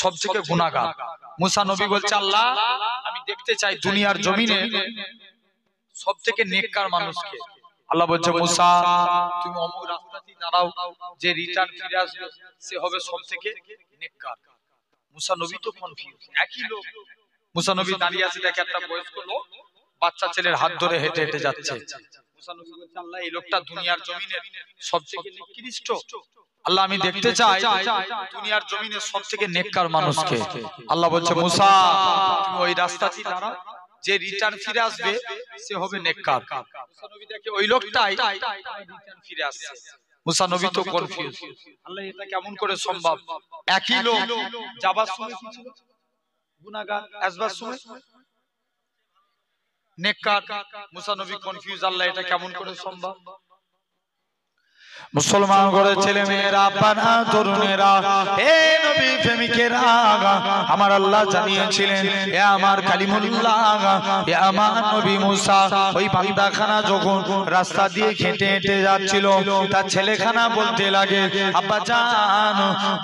সবথেকে গুনাহগার। মুসা নবী বলছে, আল্লাহ আমি দেখতে চাই দুনিয়ার জমিনে সবথেকে নেককার মানুষকে। আল্লাহ বলছে, মুসা তুমি অমুক রাস্তাতেই দাঁড়াও, যে রিটার্ন ফিরে আসবে সে হবে সবথেকে নেককার। মুসা নবী তো কনফিউজ, একই লোক। মুসা নবী দাঁড়িয়ে আছে, দেখে একটা বয়স্ক লোক বাচ্চা ছেলের হাত ধরে হেঁটে হেঁটে যাচ্ছে। মুসা নবী বলছে, আল্লাহ এই লোকটা দুনিয়ার জমিনের সবথেকে নিকৃষ্ট। আল্লাহ আমি দেখতে চাই দুনিয়ার জমিনে সবথেকে নেককার মানুষকে। আল্লাহ বলছে, মুসা তুমি ওই রাস্তাতেই দাঁড়াও, যে রিটার্ন ফিরে আসবে সে হবে নেককার। মুসা নবী দেখে ওই লোকটাই রিটার্ন ফিরে আসছে। মুসা নবী তো কনফিউজ, আল্লাহ এটা কেমন করে সম্ভব? একই লোক যাবার সময় গুনাহগার, আসবার সময় নেককার। মুসা নবী কনফিউজ, আল্লাহ এটা কেমন করে সম্ভব? মুসলমান ঘরের ছেলে মেয়েরা, পানা তরুণেরা, হে নবী প্রেমিকেরা, আমার আল্লাহ জানিয়েছিলেন, হে আমার কালিমুল্লাহ, হে আমার নবী মুসা ওই বান্দাখানা যখন রাস্তা দিয়ে হেঁটে হেঁটে যাচ্ছিল, তার ছেলেখানা বলতে লাগে, আব্বা জান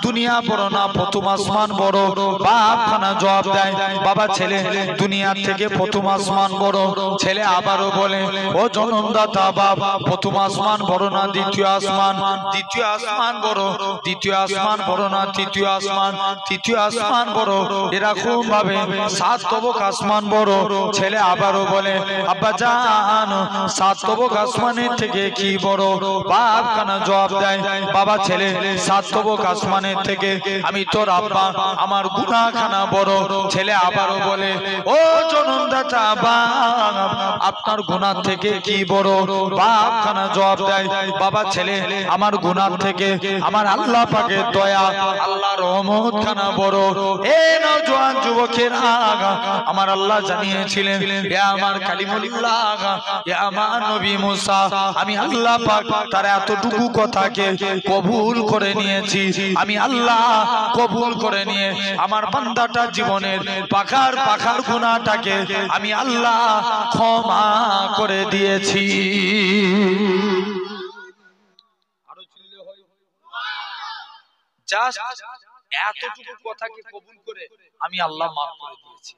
দুনিয়া বড় না প্রথম আসমান বড়। বাপখানা জবাব দেয়, বাবা ছেলে দুনিয়ার থেকে প্রথম আসমান বড়। ছেলে আবারও বলে, ও জনমদাতা বাপ, প্রথম আসমান বড় না দ্বিতীয় আসমান? দ্বিতীয় আসমান বড়। দ্বিতীয় আসমান বড় না তৃতীয় আসমান? তৃতীয় আসমান বড়। এরকম ভাবে 7 তবক আসমান বড়। ছেলে আবারও বলে, আব্বা জান 7 তবক আসমানের থেকে কি বড়? বাপ খানা জবাব দেয়, বাবা ছেলে 7 তবক আসমানের থেকে আমি তোর আব্বা, আমার গুনাহখানা বড়। ছেলে আবারও বলে, ও জনমদাতা বাপ, আপনার গুনাহ থেকে কি বড়? বাপ খানা জবাব দেয়, বাবা ছেলে আমার গুনাহ থেকে আমার আল্লাহ পাকের দয়া, আল্লাহর রহমত খানা বড়। এ নওজোয়ান যুবকেরা, আমার আল্লাহ জানিয়েছিলেন, হে আমার কালিমুল্লাহ, হে আমার নবী মুসা, আমি আল্লাহ পাক তার এতটুকু কথাকে কবুল করে নিয়েছি। আমি আল্লাহ কবুল করে নিয়ে আমার বান্দাটা জীবনের পাখার পাখার গুনাহটাকে আমি আল্লাহ ক্ষমা করে দিয়েছি। জাস্ট এতটুকু কথাকে কবুল করে আমি আল্লাহ মাফ করে দিয়েছি।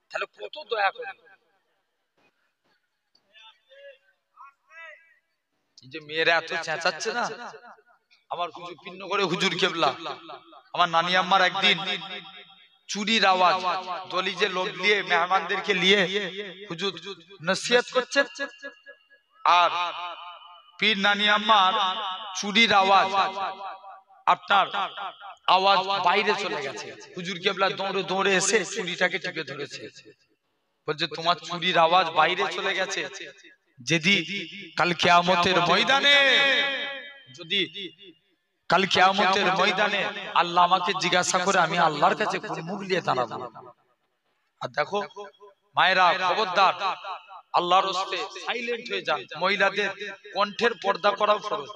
তাহলে কত দয়া করে। এই যে মেয়েরা এত চেঁচাচ্ছে না, আমার হুজুর পিন্ন করে হুজুর কেবলা, আমার নানি আম্মার একদিন চুরির আওয়াজ, দলিজে লোক দিয়ে মেহমানদেরকে নিয়ে হুজুর নসিহত করছেন, আর পীর নানি আম্মার চুরির আওয়াজ, আপনার আওয়াজ বাইরে চলে গেছে। হুজুর কেবলা দৌড়ে দৌড়ে এসে চুরিটাকে টিপে ধরেছে, বলছে তোমার চুরির আওয়াজ বাইরে চলে গেছে। যদি কাল কিয়ামতের ময়দানে, যদি কাল কিয়ামতের ময়দানে আল্লাহ আমাকে জিজ্ঞাসা করে, আমি আল্লাহর কাছে কোন মুখ নিয়ে দাঁড়াবো? আর দেখো মায়েরা, খবরদার, আল্লাহর রাস্তে সাইলেন্ট হয়ে যান। মহিলাদের কণ্ঠের পর্দা করাও ফরজ,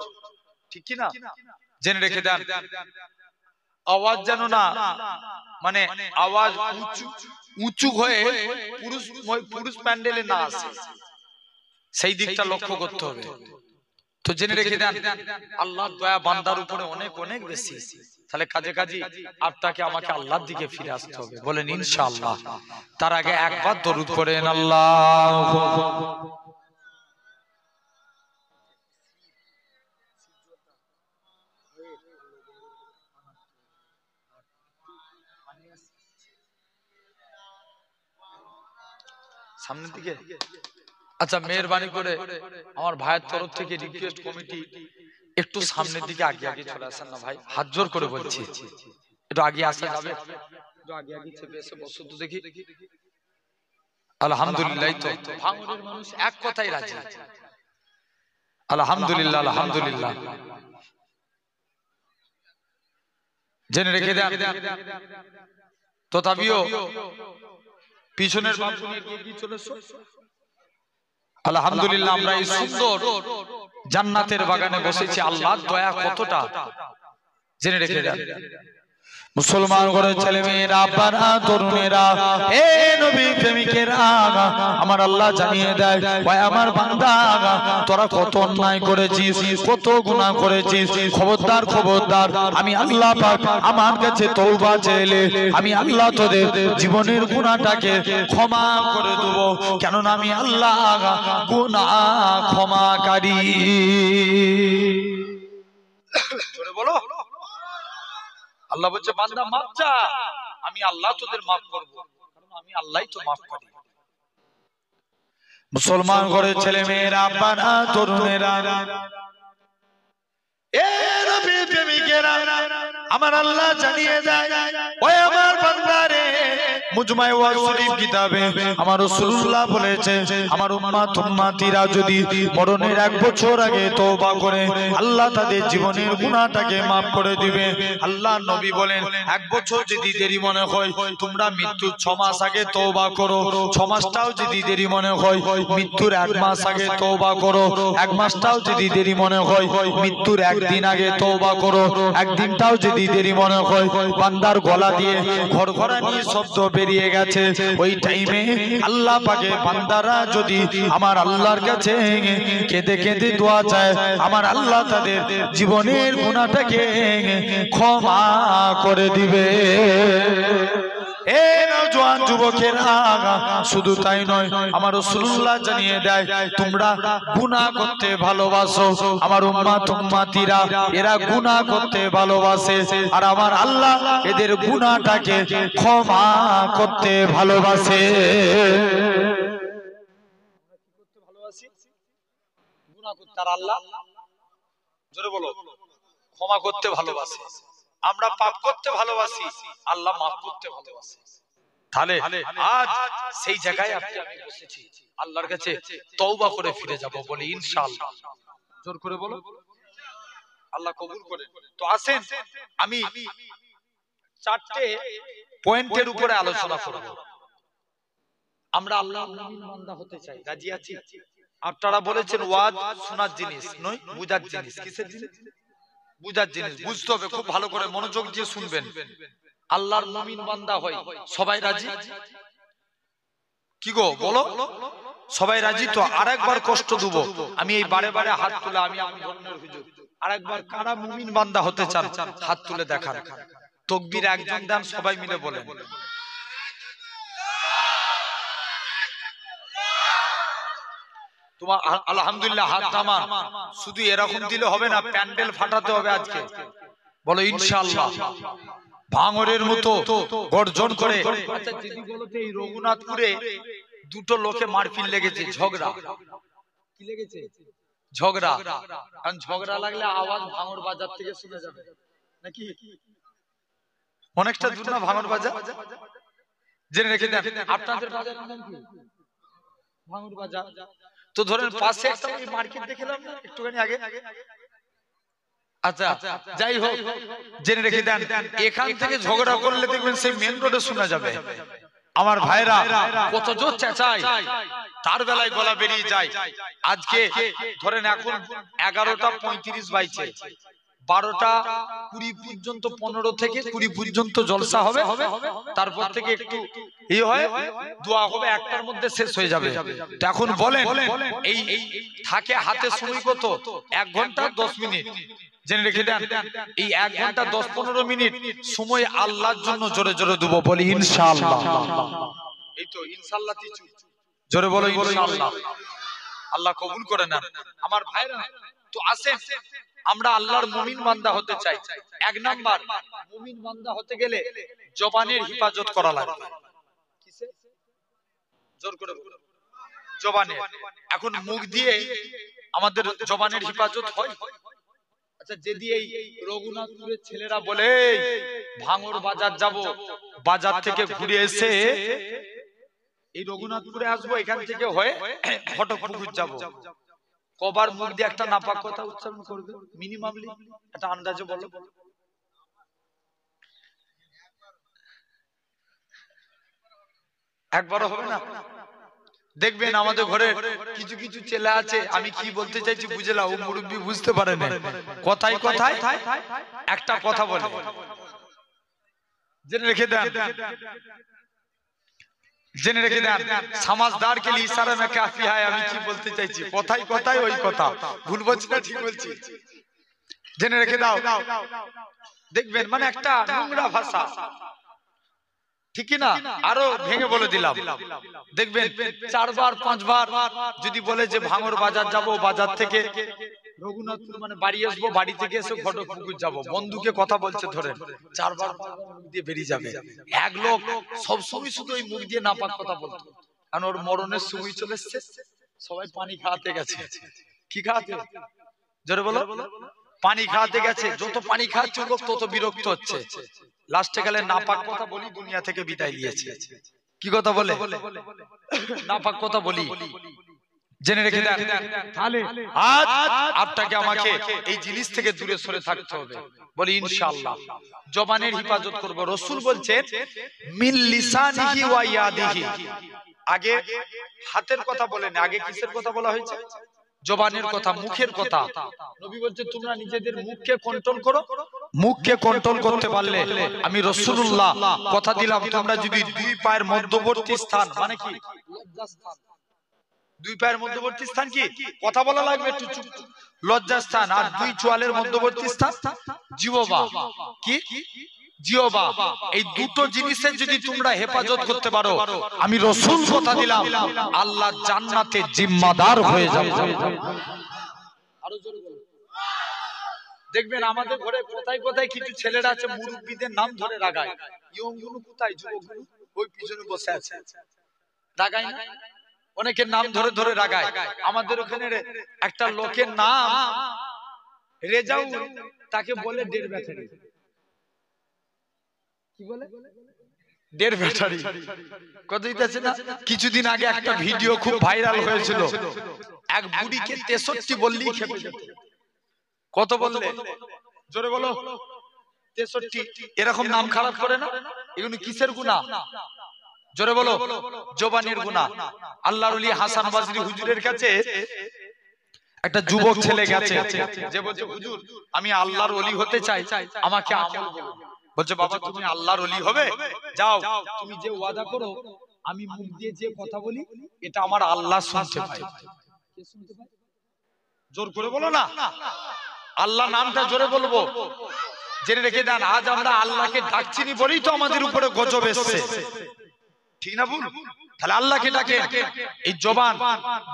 ঠিক কি না? জেনে রেখে দেন, আওয়াজ যেন না, মানে আওয়াজ উঁচু হয়ে পুরুষ প্যান্ডেলে না আসে, সেই দিকটা লক্ষ্য করতে হবে। তো জেনে রেখে দেন, আল্লাহর দয়া বান্দার উপরে অনেক অনেক বেশি। তাহলে কাজে কাজে আপনাকে আমাকে আল্লাহর দিকে ফিরে আসতে হবে, বলেন ইনশাআল্লাহ। তার আগে একবার দরুদ পড়েন, আল্লাহ। সামনের দিকে, আচ্ছা মেহেরবানি করে আমার ভাইয়ের তরফ থেকে রিকোয়েস্ট, কমিটি একটু সামনের দিকে আগে আগে চলে আসেন না ভাই, হাত জোর করে বলছি, একটু আগে আসা যাবে? একটু আগে আগে চেপে এসে বসো তো দেখি। আলহামদুলিল্লাহ, তো ভাঙড়ের মানুষ এক কথাই রাজি। আলহামদুলিল্লাহ, আলহামদুলিল্লাহ। জেনে রেখে দেন, তথাপিও পিছনের বাবু নিয়ে এগিয়ে চলে এসো। আলহামদুলিল্লাহ, আমরা এই সুন্দর জান্নাতের বাগানে বসেছি। আল্লাহর দয়া কতটা জেনে রেখে দেন। মুসলমান করে ছেলে মেয়েরা আব্বারা তরুণেরা হে নবী প্রেমিকেরা আমার আল্লাহ জানিয়ে দেয় ভাই আমার বান্দা তোরা কত অন্যায় করেছিস কত গুনাহ করেছিস খবরদার খবরদার আমি আল্লাহ পাক আমার কাছে তওবা চাইলে আমি আল্লাহ তোদের জীবনের গুনাহটাকে ক্ষমা করে দেব কেননা আমি আল্লাহ গুনাহ ক্ষমাকারী জোরে বলো আল্লাহ বলছে বান্দা মাফ চা আমি আল্লাহ তোদের মাফ করব কারণ আমি আল্লাহই তো মাফ করি মুসলমান ঘরে ছেলে মেয়েরা আব্বারা তরুণেরা এ নবী প্রেমিকেরা আমার আল্লাহ জানিয়ে দেয় ওই আমার বান্দারে মুজমায়ে ওয়াজ শরীফ কিতাবে আমার রাসূলুল্লাহ বলেছে আমার উম্মত উম্মতিরা যদি মরণের 1 বছর আগে তওবা করে আল্লাহ তাদের জীবনের গুনাহটাকে maaf করে দিবে আল্লাহ নবী বলেন 1 বছর যদি দেরি মনে হয় তোমরা মৃত্যুর 6 মাস আগে তওবা করো 6 মাসটাও যদি দেরি মনে হয় মৃত্যুর 1 মাস আগে তওবা করো 1 মাসটাও যদি দেরি মনে হয় মৃত্যুর 1 দিন আগে তওবা করো 1 দিনটাও যদি দেরি মনে হয় বান্দার গলা দিয়ে ঘরঘরানি শব্দ বেরিয়ে গেছে ওই টাইমে আল্লাহ পাকে বান্দারা যদি আমার আল্লাহর কাছে কেঁদে কেঁদে দোয়া চায় আমার আল্লাহ তাদের জীবনের গুনাহটাকে ক্ষমা করে দিবে এ নওজোয়ান যুবকেরা শুধু তাই নয় আমার রাসূলুল্লাহ জানিয়ে দেয় তোমরা গুনাহ করতে ভালোবাসো আমার উম্মত উম্মতিরা এরা গুনাহ করতে ভালোবাসে আর আমার আল্লাহ এদের গুনাহটাকে ক্ষমা করতে ভালোবাসে গুনাহ করতে আর আল্লাহ জোরে বলো ক্ষমা করতে ভালোবাসে আমরা পাপ করতে ভালোবাসি আল্লাহ maaf করতে ভালোবাসে তাহলে আজ সেই জায়গায় আপনি আমি বসেছি আল্লাহর কাছে তওবা করে ফিরে যাব বলে ইনশাআল্লাহ জোর করে বলো আল্লাহ কবুল করে তো আসেন আমি 4টে পয়েন্টের উপরে আলোচনা করব আমরা আল্লাহর মুমিন বান্দা হতে চাই রাজি আছি আপনারা বলেছেন ওয়াজ শোনার জিনিস নয় বুঝার জিনিস কিসের জিনিস বুঝার জিনিস বুঝতে হবে খুব ভালো করে মনোযোগ দিয়ে শুনবেন আল্লাহর মুমিন বান্দা হয় সবাই রাজি কি গো বলো সবাই রাজি তো আরেকবার কষ্ট দেব আমি এই বারে বারে হাত তুলে আমি আমার ধর্মের হুজুর আরেকবার কারা মুমিন বান্দা হতে চান হাত তুলে দেখান তাকবীর একজন দেন সবাই মিলে বলেন তোমার আলহামদুলিল্লাহ হাত নামান শুধু এরকম দিলে হবে না প্যান্ডেল ফাটাতে হবে আজকে বলো ইনশাআল্লাহ ভাঙরের মতো গর্জন করে আচ্ছা দিদি বলো তো এই রঘুনাথপুরে দুটো লোকে মারপিট লেগেছে ঝগড়া কি লেগেছে ঝগড়া কারণ ঝগড়া লাগলে আওয়াজ ভাঙর বাজার থেকে শোনা যাবে নাকি অনেকটা দূর না ভাঙর বাজার জেনে রেখে দেন আপনাদের বাজার নাম কি ভাঙর বাজার তো ধরেন পাশে একটা মার্কেট দেখলাম না একটুখানি আগে আচ্ছা যাই হোক জেনে রেখে দেন এখান থেকে ঝগড়া করলে দেখবেন সেই মেন রোডে শোনা যাবে আমার ভাইরা কত জোর চেঁচায় তার বেলায় গলা বেরিয়ে যায় আজকে ধরেন এখন 11:35 বাইছে 12:20 পর্যন্ত 15 থেকে 20 পর্যন্ত জলসা হবে তারপর থেকে একটু এই হয় দোয়া হবে একটার মধ্যে শেষ হয়ে যাবে তো এখন বলেন এই থাকে হাতে সময় কত 1 ঘন্টা 10 মিনিট জেনে রেখে দেন এই 1 ঘন্টা 10-15 মিনিট সময় আল্লাহর জন্য জোরে জোরে দেব বলি ইনশাআল্লাহ এই তো ইনশাআল্লাহ জোরে বলো ইনশাআল্লাহ আল্লাহ কবুল করে নেন আমার ভাইরা তো আসেন আমরা আল্লাহর মুমিন বান্দা হতে চাই 1 নাম্বার মুমিন বান্দা হতে গেলে জবানের হিফাজত করা লাগবে কিসে জোর করে বলো জবানের এখন মুখ দিয়ে আমাদের জবানের হিফাজত হয় আচ্ছা যদি এই রঘুনাথপুরের ছেলেরা বলে ভাঙর বাজার যাব বাজার থেকে ঘুরে এসে এই রঘুনাথপুরে আসবো এখান থেকে হয়ে ফটকপুকুর যাব কবার মুখ দিয়ে একটা নাপাক কথা উচ্চারণ করবে মিনিমামলি একটা আন্দাজে বলো একবারও হবে না দেখবেন আমাদের ঘরে কিছু কিছু ছেলে আছে আমি কি বলতে চাইছি বুঝে নাও মুরব্বি বুঝতে পারে না কথাই কথাই একটা কথা বলে জেনে রেখে দেন, জেনে রেখে দেন। সমাজদার কে লিয়ে ইশারা में काफी है। আমি কি বলতে চাইছি, কথাই কথাই ওই কথা, ভুল বলছি না ঠিক বলছি? জেনে রেখে দাও। দেখবেন মানে একটা নোংরা ভাষা, ঠিক কি না? আরো ভেঙে বলে দিলাম, দেখবেন 4 বার 5 বার যদি বলে যে ভাঙর বাজার যাব, বাজার থেকে রঘুনাথপুর মানে বাড়ি আসবো, বাড়ি থেকে এসে ঘটকপুকুর যাব, বন্ধুকে কথা বলছে ধরেন, 4 বার মুখ দিয়ে বেরিয়ে যাবে। এক লোক সব সময় শুধু ওই মুখ দিয়ে নাপাক কথা বলতো, কারণ ওর মরণের সময় চলে এসেছে, সবাই পানি খাওয়াতে গেছে। কি খাওয়াতে? জোরে বলো। পানি খাওয়াতে গেছে, যত পানি খাচ্ছে লোক তত বিরক্ত হচ্ছে, লাস্টে গেলে নাপাক কথা বলি দুনিয়া থেকে বিদায় নিয়েছে। কি কথা বলে? নাপাক কথা বলি। জেনে রেখে দেন, তাহলে আজ আপনাকে আমাকে এই জিনিস থেকে দূরে সরে থাকতে হবে। বলি ইনশাআল্লাহ জবানের হিফাজত করব। রাসূল বলছেন মিন লিসানিহি ওয়া ইয়াদিহি, আগে হাতের কথা বলেন, আগে কিসের কথা বলা হয়েছে? জবানের কথা, মুখের কথা। নবী বলছেন তোমরা নিজেদের মুখকে কন্ট্রোল করো। মুখকে কন্ট্রোল করতে পারলে আমি রাসূলুল্লাহ কথা দিলাম, তোমরা যদি 2 পায়ের মধ্যবর্তী স্থান মানে কি লজ্জাস্থান, 2 পায়ের মধ্যবর্তী স্থান কি কথা বলা লাগবে একটু চুপ, লজ্জাস্থান, আর 2 চোয়ালের মধ্যবর্তী স্থান জিহ্বা, কি জিহ্বা, এই দুটো জিনিসের যদি তোমরা হেফাজত করতে পারো, আমি রাসূল কথা দিলাম আল্লাহ জান্নাতে জিম্মাদার হয়ে যাবে। আরো জোরে বলো। দেখবেন আমাদের ঘরে কোথায় কোথায় কিছু ছেলেরা আছে মুরব্বিদের নাম ধরে রাগায়, ইয়ংগুলো কোথায়, যুবকগুলো ওই পিছনে বসে আছে, রাগায় না? অনেকের নাম ধরে ধরে রাগায়। আমাদের ওখানে একটা লোকের নাম রেজাউল, তাকে বলে 1.5 ব্যাটারি। কি বলে? 1.5 ব্যাটারি। কত দিতেছে না? কিছুদিন আগে একটা ভিডিও খুব ভাইরাল হয়েছিল, এক বুড়িকে 63 বললেই খেপে যেত। কত বললে? জোরে বলো। 63। এরকম নাম খারাপ করে না? এগুলো কিসের গুনাহ? জোরে বলো। জবানের গুনাহ। আল্লাহর ওলি হাসান বাজরি হুজুরের কাছে একটা যুবক ছেলে গেছে, যে বলছে হুজুর আমি আল্লাহর ওলি হতে চাই, আমাকে আমল বলুন। বলছে বাবা তুমি আল্লাহর ওলি হবে, যাও তুমি যে ওয়াদা করো আমি মুখ দিয়ে যে কথা বলি এটা আমার আল্লাহ শুনতে পায়। কে শুনতে পায়? জোর করে বলো না, আল্লাহ নামটা জোরে বলবো। জেনে রেখে দেন, আজ আমরা আল্লাহকে ডাকছিনি বলেই তো আমাদের উপরে গজব এসেছে, ঠিক না ভুল? তাহলে আল্লাহকে ডাকে, এই জবান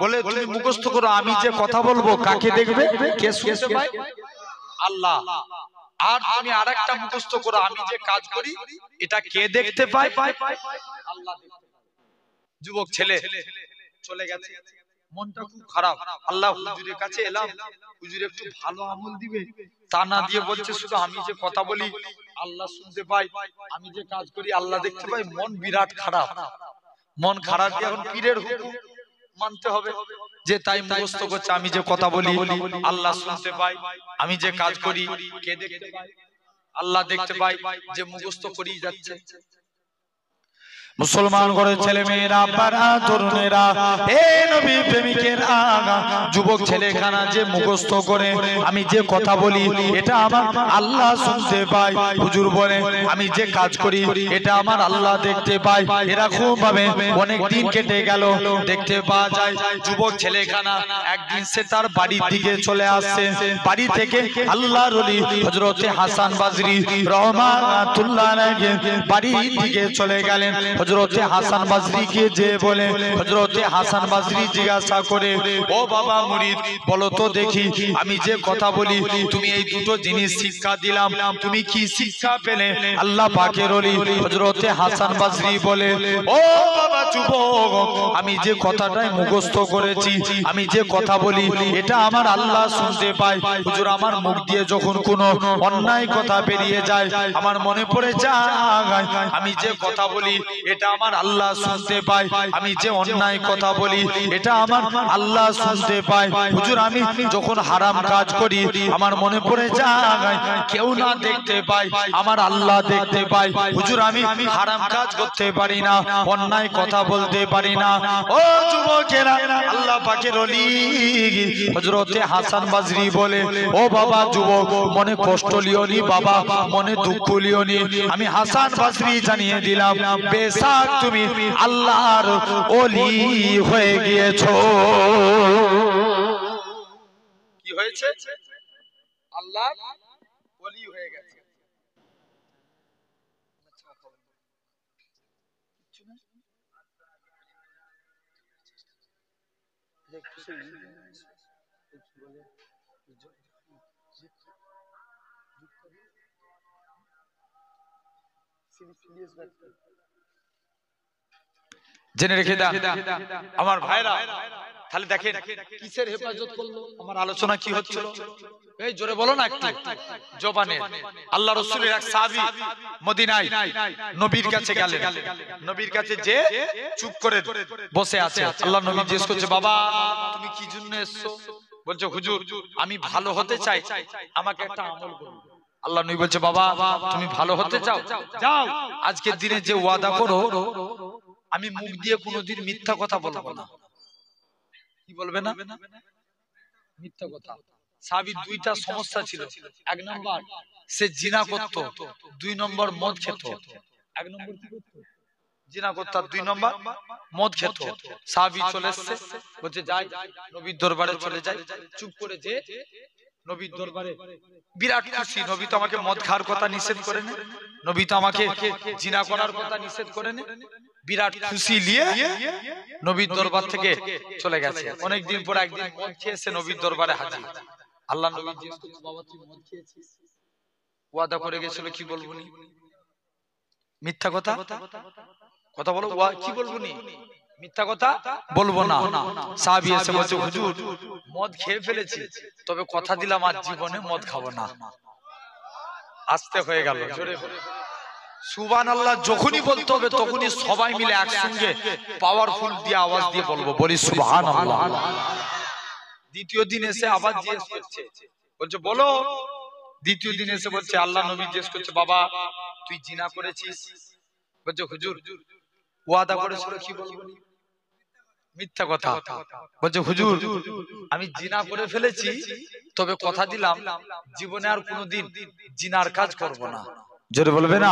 বলে তুমি মুখস্থ করো, আমি যে কথা বলবো কাকে দেখবে, কে শুনতে পায়? আল্লাহ। আর তুমি আরেকটা মুখস্থ করো, আমি যে কাজ করি এটা কে দেখতে পায়? আল্লাহ দেখতে পায়। যুবক ছেলে চলে গেছে, মনটা খুব খারাপ। আল্লাহ হুজুরের কাছে এলাম, হুজুর একটু ভালো আমল দিবে, তা না দিয়ে বলছে শুধু আমি যে কথা বলি আল্লাহ শুনতে পাই, আমি যে কাজ করি আল্লাহ দেখতে পাই। মন বিরাট খারাপ। মন খারাপ, এখন পীরের হুকুম মানতে হবে, যে তাই মুখস্থ করছে আমি যে কথা বলি আল্লাহ শুনতে পাই, আমি যে কাজ করি কে দেখতে পায়? আল্লাহ দেখতে পায়, যে মুখস্থ করেই যাচ্ছে। মুসলমান ঘরের ছেলে মেয়েরা, পাড়া তরুণেরা, হে নবী প্রেমিকেরা, যুবক ছেলেখানা যে মুখস্থ করে আমি যে কথা বলি এটা আমার আল্লাহ শুনতে পায়, হুজুর বলে আমি যে কাজ করি এটা আমার আল্লাহ দেখতে পায়। এরকম ভাবে অনেক দিন কেটে গেল, দেখতে পাওয়া যায় যুবক ছেলেখানা একদিন সে তার বাড়ির দিকে চলে আসছে। বাড়ি থেকে আল্লাহর ওলি হযরতে হাসান বাজরি রহমাতুল্লাহ আলাইহি বাড়ির দিকে চলে গেলেন। হযরতে হাসান বাজরিকে যে বলে, হযরতে হাসান বাজরি জিজ্ঞাসা করে, ও বাবা মুরিদ বলো তো দেখি আমি যে কথা বলি তুমি এই দুটো জিনিস শিক্ষা দিলাম, তুমি কি শিক্ষা পেলে? আল্লাহ পাকের ওলি হযরতে হাসান বাজরি বলে, ও বাবা যুবক আমি যে কথাটাই মুখস্থ করেছি, আমি যে কথা বলি এটা আমার আল্লাহ শুনতে পায়। হুজুর আমার মুখ দিয়ে যখন কোনো অন্যায় কথা বেরিয়ে যায় আমার মনে পড়ে যায় আমি যে কথা বলি এটা এটা আমার আল্লাহ শুনতে পায়। আমি যে অন্যায় কথা বলি এটা আমার আল্লাহ শুনতে পায়। হুজুর আমি যখন হারাম কাজ করি আমার মনে পড়ে যায় কেউ না দেখতে পায়, আমার আল্লাহ দেখতে পায়। হুজুর আমি হারাম কাজ করতে পারি না, অন্যায় কথা বলতে পারি না। ও যুবকেরা, আল্লাহ পাকের ওলি হযরতে হাসান বাজরি বলে, ও বাবা যুবক, মনে কষ্ট লিওনি বাবা, মনে দুঃখ লিওনি। আমি হাসান বাজরি জানিয়ে দিলাম, বেশক তুমি আল্লাহর ওলি হয়ে গিয়েছো। কি হয়েছে? আল্লাহর ওলি হয়ে গেছে। জেনে রেখে দাও আমার ভাইরা। তাহলে দেখেন কিসের হেফাজত করলো, আমার আলোচনা কি হচ্ছিল? এই জোরে বলো না একটু। জবানে আল্লাহ রাসূলের এক সাহাবী মদিনায় নবীর কাছে গেলেন। নবীর কাছে যে চুপ করে বসে আছে। আল্লাহ নবী জিজ্ঞেস করছে, বাবা তুমি কি জন্য এসেছো? বলছে, হুজুর আমি ভালো হতে চাই, আমাকে একটা আমল করুন। আল্লাহ নবী বলছে, বাবা তুমি ভালো হতে চাও, যাও আজকের দিনে যে ওয়াদা করো আমি মুখ দিয়ে কোনোদিন মিথ্যা কথা বলবো না। কি বলবে না? মিথ্যা কথা। সাহাবীর দুইটা সমস্যা ছিল। এক নম্বর সে জিনা করত, দুই নম্বর মদ খেত। এক নম্বর কি করত? জিনা করত, দুই নম্বর মদ খেত। সাহাবী চলে এসেছে, বলছে যাই নবীর দরবারে চলে যাই। চুপ করে যে নবীর দরবারে বিরাট খুশি, নবী তো আমাকে মদ খাওয়ার কথা নিষেধ করেন, নবী তো আমাকে জিনা করার কথা নিষেধ করেন। বিরাট খুশি নিয়ে নবীর দরবার থেকে চলে গেছে। অনেকদিন পর একদিন মদ খেয়েছে, নবীর দরবারে হাজির। আল্লাহ নবী জিজ্ঞেস করছে, বাবা তুই মদ খেয়েছিস? ওয়াদা করে গেছিল, কি বলবো নি? মিথ্যা কথা কথা বলো, কি বলবো নি? মিথ্যা কথা বলবো না। সাহাবী এসে বলছে, হুজুর মদ খেয়ে ফেলেছি, তবে কথা দিলাম আজ জীবনে মদ খাবো না। আস্তে হয়ে গেল, জোরে সুবহানাল্লাহ। যখনই বলতে হবে তখনই সবাই মিলে একসঙ্গে পাওয়ারফুল দিয়ে আওয়াজ দিয়ে বলবো, বলি সুবহানাল্লাহ। দ্বিতীয় দিন এসে আবার জিজ্ঞেস করছে, বলছে বলো। দ্বিতীয় দিন এসে বলছে, আল্লাহ নবী জিজ্ঞেস করছে, বাবা তুই জিনা করেছিস? বলছে, হুজুর ওয়াদা করেছিল, কি বলবো? মিথ্যা কথা। বলছে, হুজুর আমি জিনা করে ফেলেছি, তবে কথা দিলাম জীবনে আর কোনোদিন জিনার কাজ করব না। জোরে বলবে না?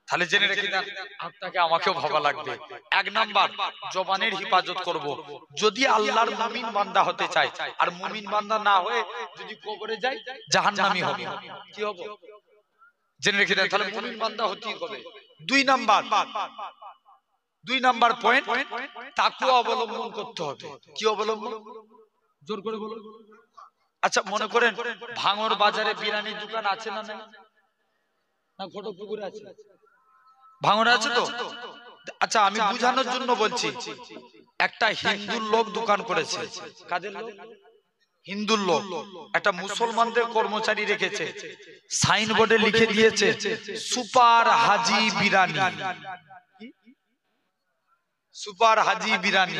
তাহলে জেনে রেখে দেন, আপনাকে আমাকেও ভাবা লাগবে। এক নাম্বার জবানের হিফাজত করব। যদি আল্লাহর মুমিন বান্দা হতে চাই, আর মুমিন বান্দা না হয়ে যদি কবরে যাই জাহান্নামী হবে। কি হবে? জেনে রেখে দেন, তাহলে মুমিন বান্দা হতেই হবে। দুই নাম্বার পয়েন্ট, তাকওয়া অবলম্বন করতে হবে। কি অবলম্বন? জোর করে বলুন। আচ্ছা মনে করেন ভাঙর বাজারে বিরিয়ানির দোকান আছে না? না ঘটকপুকুরে আছে? ভাঙরে আছে তো? আচ্ছা আমি বুঝানোর জন্য বলছি, একটা হিন্দু লোক দোকান করেছে। কাদের লোক? হিন্দুর লোক। একটা মুসলমানদের কর্মচারী রেখেছে, সাইনবোর্ডে লিখে দিয়েছে সুপার হাজি বিরিয়ানি। সুপার হাজি বিরিয়ানি।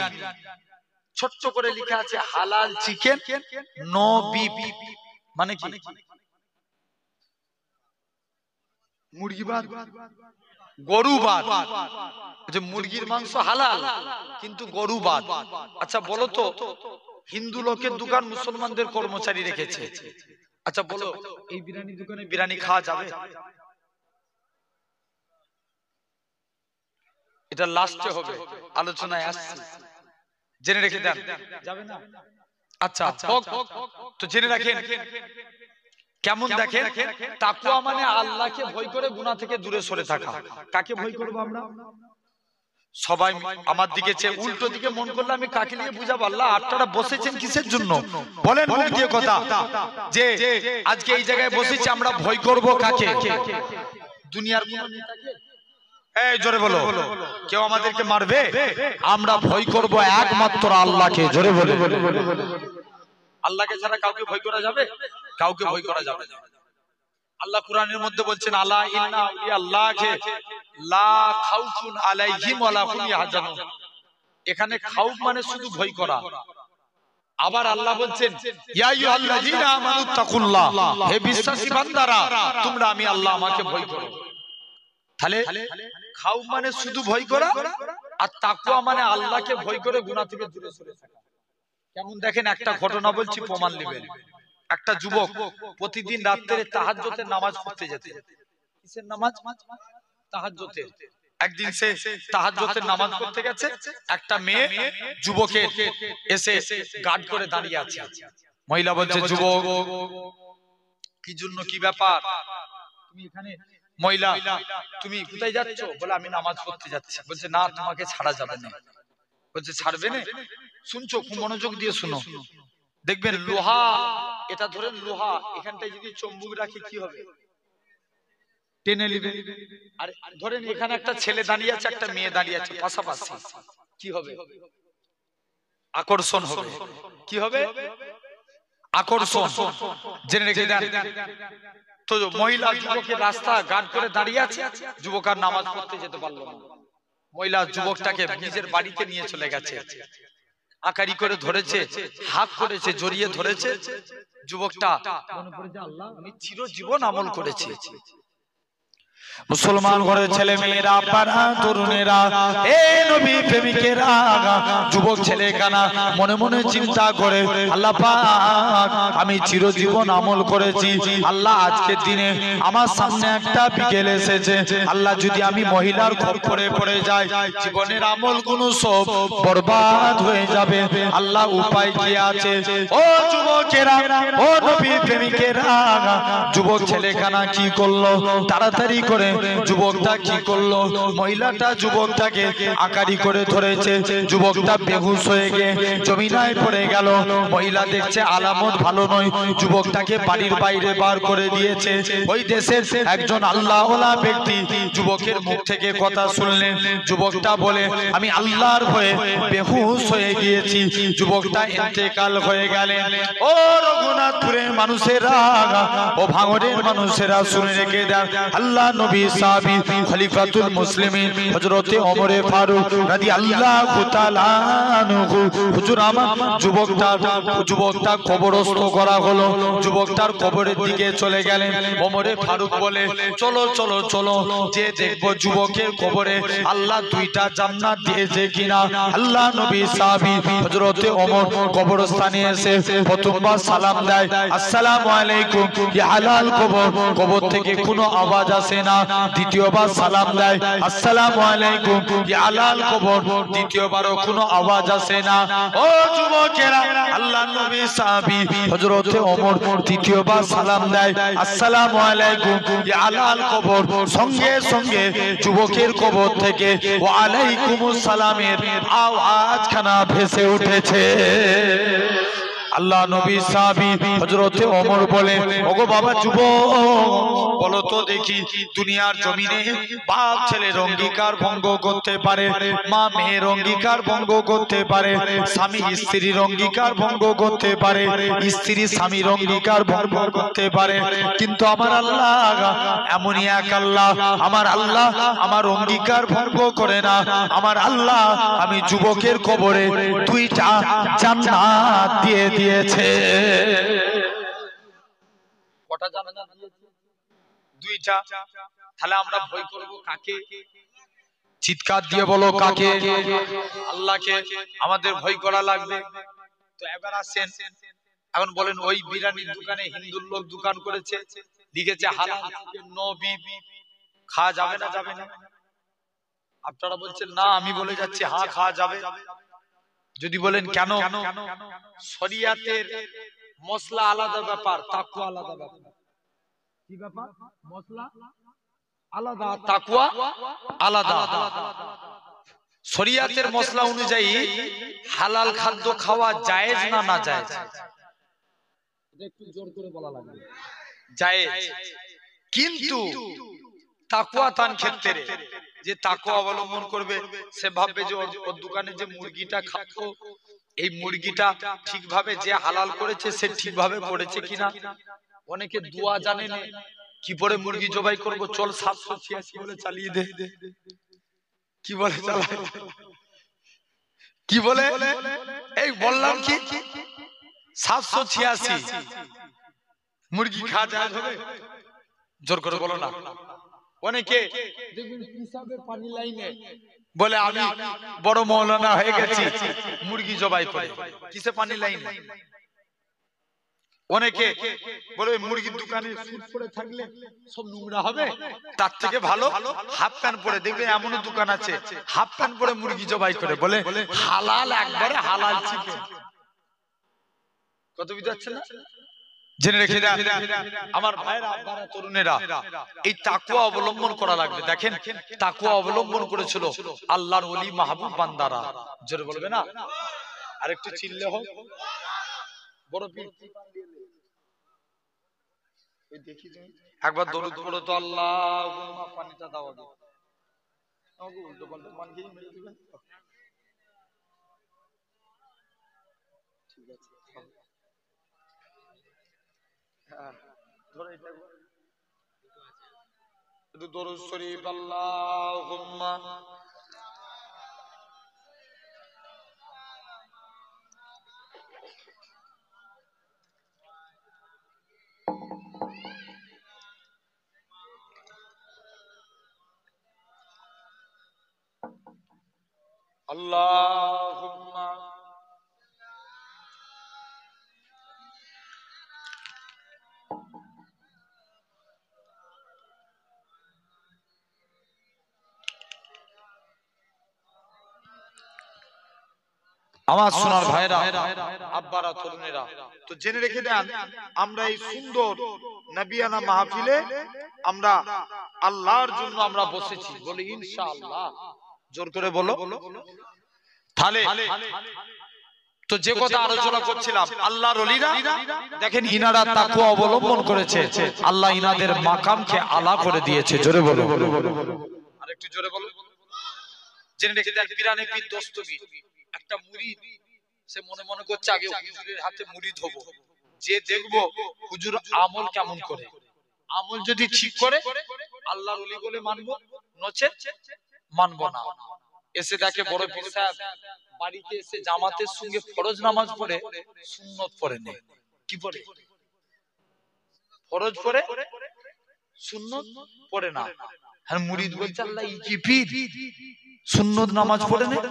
ছোট্ট করে লেখা আছে হালাল চিকেন, নো বিফ। মানে কি? মুরগি বাদ, গরু বাদ। যে মুরগির মাংস হালাল কিন্তু গরু বাদ। আচ্ছা বলো তো, হিন্দু লোকের দোকান মুসলমানদের কর্মচারী রেখেছে। আচ্ছা বলো এই বিরিয়ানি দোকানে বিরিয়ানি খাওয়া যাবে? এটা লাস্টে হবে, আলোচনায় আসছে, জেনে রেখে দেন। যাবে না? আচ্ছা তো জেনে রাখেন কেমন। দেখেন তাকওয়া মানে আল্লাহকে ভয় করে গুনাহ থেকে দূরে সরে থাকা। কাকে ভয় করব আমরা? সবাই আমার দিকে চেয়ে উল্টো দিকে মন করলে আমি কাকে নিয়ে বুঝাবো? আল্লাহ আপনারা বসেছেন কিসের জন্য বলেন? মুখ দিয়ে কথা, যে আজকে এই জায়গায় বসেছি আমরা ভয় করব কাকে? দুনিয়ার কোন নেতাকে? এই জোরে বলো, কেউ আমাদেরকে মারবে? আমরা ভয় করব একমাত্র আল্লাহকে। জোরে বলে, আল্লাহকে ছাড়া কাউকে ভয় করা যাবে? কাউকে ভয় করা যাবে না। আল্লাহ কুরআনের মধ্যে বলছেন, আলা ইন্না আউলিয়া আল্লাহকে লা খাউফুন আলাইহিম ওয়া লা হুম ইয়াহজানুন। এখানে খাউফ মানে শুধু ভয় করা। আবার আল্লাহ বলছেন ইয়া আইয়ুহাল্লাযীনা আমানুত্তাকুল্লাহ, হে বিশ্বাসী বান্দারা তোমরা আমি আল্লাহ আমাকে ভয় করো। তাহলে খাউফ মানে শুধু ভয় করা, আর তাকওয়া মানে আল্লাহকে ভয় করে গুনাহ থেকে দূরে সরে থাকা। কেমন দেখেন, একটা ঘটনা বলছি প্রমাণ নেবেন। একটা যুবক প্রতিদিন রাত্রে তাহাজ্জুদের নামাজ পড়তে যেত। কিসের নামাজ? তাহাজ্জুদের। একদিন সে তাহাজ্জুদের নামাজ পড়তে গেছে, একটা মেয়ে যুবকের এসে গার্ড করে দাঁড়িয়ে আছে। মহিলা বলছে, যুবক কি জন্য, কি ব্যাপার তুমি এখানে? মহিলা, তুমি কোথায় যাচ্ছ? বলে আমি নামাজ পড়তে যাচ্ছি। বলছে না, তোমাকে ছাড়া যাবে না। বলছে ছাড়বে না? শুনছো, খুব মনোযোগ দিয়ে শুনো। দেখবেন লোহা, এটা ধরেন লোহা, এখানটায় যদি চুম্বক রাখি কি হবে? টেনে নিবে। আর ধরেন এখানে একটা ছেলে দাঁড়িয়ে আছে, একটা মেয়ে দাঁড়িয়ে আছে পাশাপাশি, কি হবে? আকর্ষণ হবে। কি হবে? আকর্ষণ। জেনে রেখে দেন। তো মহিলা যুবকের রাস্তা গার্ড করে দাঁড়িয়ে আছে, যুবক আর নামাজ পড়তে যেতে পারলো না। মহিলা যুবকটাকে নিজের বাড়িতে নিয়ে চলে গেছে, আকারি করে ধরেছে, হাত করেছে, জড়িয়ে ধরেছে। যুবকটা মনে পড়েছে, আল্লাহ আমি চিরজীবন আমল করেছি। মুসলমান ঘরের ছেলে মেয়েরা, পাড়া তরুণেরা, এ নবী প্রেমিকেরা, যুবক ছেলে কানা মনে মনে চিন্তা করে, আল্লাহ পাক আমি চিরজীবন আমল করেছি, আল্লাহ আজকের দিনে আমার সামনে একটা বিকেল এসেছে, আল্লাহ যদি আমি মহিলার খপ্পরে পড়ে যাই, জীবনের আমলগুলো সব বরবাদ হয়ে যাবে, আল্লাহ উপায় কি আছে? ও যুবকেরা, ও নবী প্রেমিকেরা, যুবক ছেলে কানা কি করলো? তাড়াতাড়ি করে যুবকটা কি করলো? মহিলাটা যুবকটাকে আকারি করে ধরেছে, যুবকটা বেহুশ হয়ে গিয়ে জমিনায় পড়ে গেল। মহিলা দেখছে আলামত ভালো নয়, যুবকটাকে বাড়ির বাইরে বার করে দিয়েছে। ওই দেশের একজন আল্লাহওয়ালা ব্যক্তি যুবকের মুখ থেকে কথা শুনলেন। যুবকটা বলে, আমি আল্লাহর ভয়ে বেহুশ হয়ে গিয়েছি। যুবকটা ইন্তেকাল হয়ে গেলেন। ও রঘুনাথপুরের মানুষেরা, ও ভাঙড়ের মানুষেরা শুনে রেখে দেন, আল্লাহ নবী সাহাবী খলিফাতুল মুসলিমিন হযরতে ওমরে ফারুক রাদিয়াল্লাহু তাআলা আনহু, হুজুর আমার যুবকটা কবরস্থ করা হলো। যুবকটার কবরের দিকে চলে গেলেন। ওমরে ফারুক বলে, চলো চলো চলো, যে দেখবো যুবকের কবরে আল্লাহ দুইটা জান্নাত দিয়েছে কিনা। আল্লাহ নবী সাহাবী হযরতে ওমর কবরস্থানে এসে প্রথমবার সালাম দেয়, আসসালামু আলাইকুম ইয়া হালাল কবর। কবর থেকে কোনো আওয়াজ আসে না। দ্বিতীয়বার সালাম দেয়, আসসালামু আলাইকুম ইয়া হালাল কবর। দ্বিতীয়বারও কোনো আওয়াজ আসে না। ও যুবকেরা, আল্লাহর নবী সাহাবী হযরতে ওমর দ্বিতীয়বার সালাম দেয়, আসসালামু আলাইকুম ইয়া হালাল কবর। সঙ্গে সঙ্গে যুবকের কবর থেকে ওয়া আলাইকুমুস সালামের আওয়াজখানা ভেসে উঠেছে। আল্লাহ নবী সাহাবী হযরতে ওমর বলে, ওগো বাবা যুবক, বলো তো দেখি, দুনিয়ার জমিনে বাপ ছেলের অঙ্গীকার ভঙ্গ করতে পারে, মা মেয়ের অঙ্গীকার ভঙ্গ করতে পারে, স্বামী স্ত্রীর অঙ্গীকার ভঙ্গ করতে পারে, স্ত্রী স্বামীর অঙ্গীকার ভঙ্গ করতে পারে, কিন্তু আমার আল্লাহ এমনই এক আল্লাহ, আমার আল্লাহ আমার অঙ্গীকার ভঙ্গ করে না। আমার আল্লাহ আমি যুবকের কবরে দুইটা জান্নাত দিয়ে দিয়েছে। কটা জান্নাত দিয়েছে? দুইটা। তাহলে আমরা ভয় করব কাকে? চিৎকার দিয়ে বলো কাকে? আল্লাহকে। আমাদের ভয় করা লাগবে। তো এবার আসেন, এখন বলেন, ওই বিরিয়ানির দোকানে হিন্দুর লোক দোকান করেছে, লিখেছে হালাল চিকেন নো বিফ, খাওয়া যাবে না? যাবে না? আপনারা বলছেন না, আমি বলে যাচ্ছি হ্যাঁ খাওয়া যাবে। যদি বলেন কেন? শরিয়াতের মশলা আলাদা ব্যাপার, তাকওয়া আলাদা ব্যাপার। কি ব্যাপার? মশলা আলাদা, তাকওয়া আলাদা। শরিয়াতের মশলা অনুযায়ী হালাল খাদ্য খাওয়া জায়েজ না না জায়েজ? এটা একটু জোর করে বলা লাগবে। জায়েজ। কিন্তু তাকওয়া তান ক্ষেত্রে যে তাকওয়া অবলম্বন করবে, সে ভাববে যে ওর দোকানে যে মুরগিটা খাবো, এই মুরগিটা ঠিকভাবে যে হালাল করেছে সে ঠিকভাবে করেছে কিনা। অনেকে দোয়া জানে না, কি পরে মুরগি জবাই করব, চল 786 বলে চালিয়ে দে। কি বলে চালায়, কি বলে, এই বললাম কি 786 মুরগি খাওয়া যায় হবে? জোর করে বলো না। অনেকে দেখবেন হিসাবে পানি লাইনে বলে আমি বড় মৌলানা হয়ে গেছি, মুরগি জবাই করে। কিসে পানি লাইন? অনেকে বলে মুরগির দোকানে সুট পরে থাকলে সব নোংরা হবে, তার থেকে ভালো হাফ প্যান্ট পরে। দেখবে এমনও দোকান আছে হাফ প্যান্ট পরে মুরগি জবাই করে, বলে হালাল, একবারে হালাল চিকেন। কত বুঝাচ্ছে না? জেনে রেখে দেন আমার ভাইরা, আপনারা তরুণেরা, এই তাকওয়া অবলম্বন করা লাগবে। দেখেন তাকওয়া অবলম্বন করেছিল আল্লাহর ওলি মাহবুব বান্দারা। জোরে বলবে না? আরেকটু চিল্লে হোক। বড় পীর ওই দেখি তুমি একবার দরুদ পড়ো তো, আল্লাহুম্মা, পানিটা দাও আগে, আমাকে উল্টো পাল্টা পানি খেয়ে মেরে দিবেন। ঠিক আছে, হ্যাঁ ধরো এটা একটু দরুদ শরীফ, আল্লাহুম্মা। আল্লাহুম্মা আমার সোনার ভাইরা, আব্বারা, তরুণেরা, তো জেনে রেখে দেন আমরা এই সুন্দর নবিয়ানা মাহফিলে আমরা আল্লাহর জন্য আমরা বসেছি, বলি ইনশাআল্লাহ। জোর করে বলো। তাহলে তো যে কথা আলোচনা করছিলাম, আল্লাহর ওলিরা দেখেন ইনারা তাকওয়া অবলম্বন করেছে, আল্লাহ ইনাদের মাকামকে আলা করে দিয়েছে। জোরে বলো, আরেকটু জোরে বলো। জেনে রেখে দেন পিরানে পীর দস্তগীর একটা মুরিদ, সে মনে মনে করছে আগে হুজুরের হাতে মুরিদ হব, যে দেখবো হুজুর আমল কেমন করে। আমল যদি ঠিক করে আল্লাহর ওলি বলে মানবো, নচে মানবো না। এসে দেখে বড় পীর সাহেব বাড়িতে এসে জামাতের সঙ্গে ফরজ নামাজ পড়ে, সুন্নত পড়ে নেই। কি পড়ে? ফরজ পড়ে, সুন্নত পড়ে না। আর মুরিদ বলছে আল্লাহ ই কি পীর, সুন্নত নামাজ পড়ে নেই।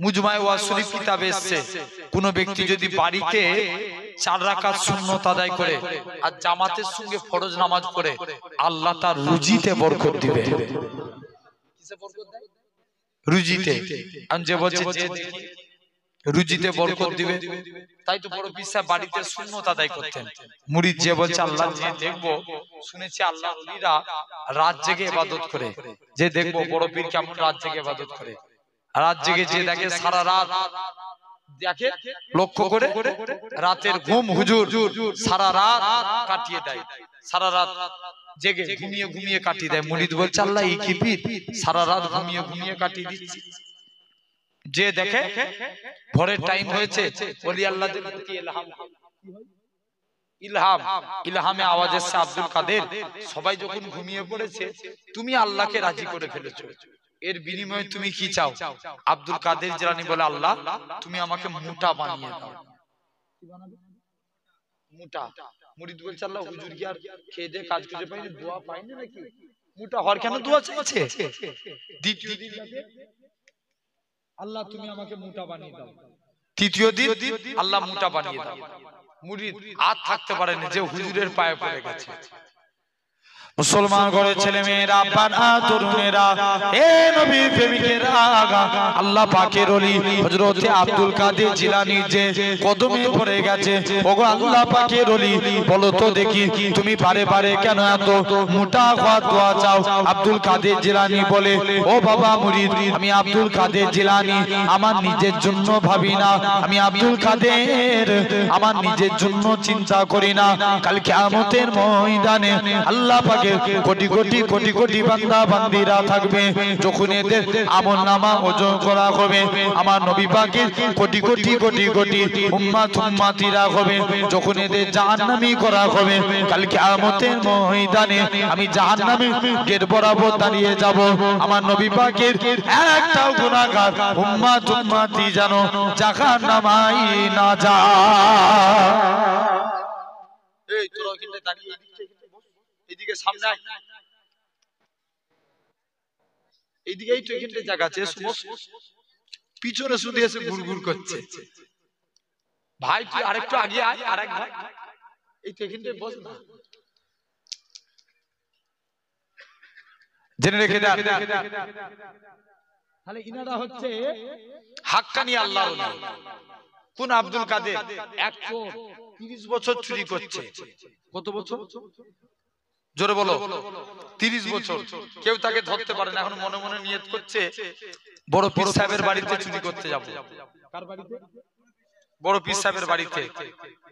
মুজমায়ে ওয়াজ শরীফ কিতাবে এসেছে, কোন ব্যক্তি যদি বাড়িতে 4 রাকাত সুন্নত আদায় করে আর জামাতের সঙ্গে ফরজ নামাজ পড়ে, আল্লাহ তার রুজিতে বরকত দিবে। কিসে বরকত দেয়? রুজিতে। আমি যে বলছি যে রুজিতে বরকত দিবে, তাই তো বড় পীর সাহেব বাড়িতে সুন্নত আদায় করতেন। মুরিদ যে বলছে আল্লাহ যে দেখবো, শুনেছি আল্লাহর ওলিরা রাত জেগে ইবাদত করে, যে দেখবো বড় পীর কেমন রাত জেগে ইবাদত করে। রাত জেগে যে দেখে সারা রাত দেখে, লক্ষ্য করে রাতের ঘুম হুজুর সারা রাত কাটিয়ে দেয়, সারা রাত জেগে ঘুমিয়ে ঘুমিয়ে কাটিয়ে দেয়। মুরিদ বলছে আল্লাহ এই কি পীর, সারা রাত ঘুমিয়ে ঘুমিয়ে কাটিয়ে দিচ্ছি। যে দেখে ভোরের টাইম হয়েছে, ওলি আল্লাহদের প্রতি ইলহামে আওয়াজ এসেছে, আব্দুল কাদের সবাই যখন ঘুমিয়ে পড়েছে, তুমি আল্লাহকে রাজি করে ফেলেছো, এর বিনিময়ে তুমি কি চাও? আব্দুল কাদের জিলানী বলে আল্লাহ তুমি আমাকে মোটা বানিয়ে দাও। কি বানাবে? মোটা। মুরিদ বলছে আল্লাহ হুজুর কি আর খেয়ে দিয়ে কাজ খুঁজে পাইনি, দোয়া পাইনি নাকি? মোটা হওয়ার কেন দোয়া চাইছে? দ্বিতীয় দিন আল্লাহ তুমি আমাকে মোটা বানিয়ে দাও। তৃতীয় দিন আল্লাহ মোটা বানিয়ে দাও। মুরিদ আর থাকতে পারেনি, যে হুজুরের পায়ে পড়ে গেছে। মুসলমান ঘরে ছেলে মেয়েরা, আব্বারা, তরুণেরা, হে নবীর প্রেমিকেরা, আল্লাহ পাকের ওলি হযরত আব্দুল কাদের জিলানী যে কদমে পড়ে গেছে, ওগো আল্লাহ পাকের ওলি, বলো তো দেখি তুমি বারে বারে কেন এত মোটা হওয়ার দোয়া চাও? আব্দুল কাদের জিলানী বলে, ও বাবা মুরিদ, আমি আব্দুল কাদের জিলানী আমার নিজের জন্য ভাবি না, আমি আব্দুল কাদের আমার নিজের জন্য চিন্তা করি না। কাল কিয়ামতের ময়দানে আল্লাহ পাক পাকে কোটি কোটি কোটি কোটি বান্দা বান্দিরা থাকবে যখন এদের আমলনামা ওজন করা হবে আমার নবী পাকের কোটি কোটি কোটি কোটি উম্মাত উম্মাতিরা হবে যখন এদের জাহান্নামী করা হবে কাল কিয়ামতের ময়দানে আমি জাহান্নামে গেট বরাবর দাঁড়িয়ে যাব আমার নবী পাকের একটাও গুনাহগার উম্মাত উম্মাতি যেন জাহান্নামায় না যায়। এই তোরা ওখানে দাঁড়িয়ে এদিকে সামনে আয় এইদিকেই তো এখানে জায়গা আছে পিছনে শুধু এসে ঘুরঘুর করছে ভাই তুই আরেকটু আগে আয় আরেক ভাই এই তো এখানে বস না জেনে রেখে দে তাহলে ইনারা হচ্ছে হাক্কানি আল্লাহর ওলি কোন আব্দুল কাদের এক চোর 30 বছর চুরি করছে কত বছর জোরে বলো 30 বছর কেউ তাকে ধরতে পারে না এখন মনে মনে নিয়ত করছে বড় পীর সাহেবের বাড়িতে চুরি করতে যাব কার বাড়িতে বড় পীর সাহেবের বাড়িতে